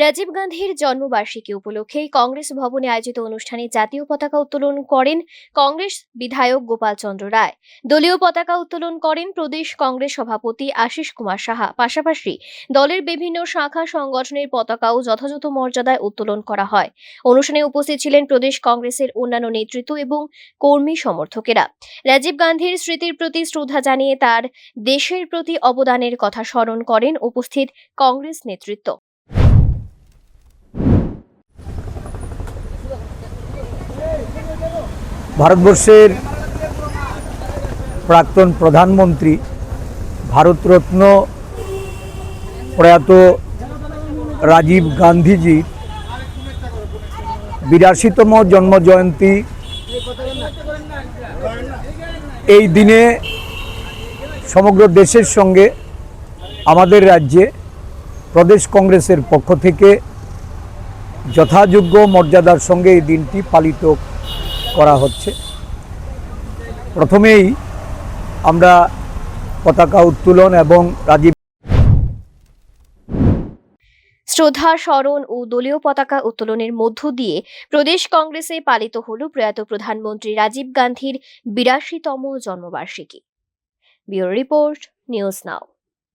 রাজীব গান্ধীর জন্মবার্ষিকী উপলক্ষে কংগ্রেস ভবনে আয়োজিত অনুষ্ঠানে জাতীয় পতাকা উত্তোলন করেন কংগ্রেস বিধায়ক গোপাল চন্দ্র রায়। দলীয় পতাকা উত্তোলন করেন প্রদেশ কংগ্রেস সভাপতি আশিস কুমার সাহা। পাশাপাশি দলের বিভিন্ন শাখা সংগঠনের পতাকাও যথাযথ মর্যাদায় উত্তোলন করা হয়। অনুষ্ঠানে উপস্থিত ছিলেন প্রদেশ কংগ্রেসের অন্যান্য নেতৃত্ব এবং কর্মী সমর্থকেরা। রাজীব গান্ধীর স্মৃতির প্রতি শ্রদ্ধা জানিয়ে তার দেশের প্রতি অবদানের কথা স্মরণ করেন উপস্থিত কংগ্রেস নেতৃত্ব। ভারতবর্ষের প্রাক্তন প্রধানমন্ত্রী ভারতরত্ন প্রয়াত রাজীব গান্ধীজির ৮২তম জন্মজয়ন্তী এই দিনে সমগ্র দেশের সঙ্গে আমাদের রাজ্যে প্রদেশ কংগ্রেসের পক্ষ থেকে যথাযোগ্য মর্যাদার সঙ্গে এই দিনটি পালিত করা হচ্ছে। প্রথমেই আমরা পতাকা উত্তোলন এবং রাজীব শ্রদ্ধা স্মরণ ও দলীয় পতাকা উত্তোলনের মধ্য দিয়ে প্রদেশ কংগ্রেসে পালিত হল প্রয়াত প্রধানমন্ত্রী রাজীব গান্ধীর ৮২তম জন্মবার্ষিকী। Bureau report, news now.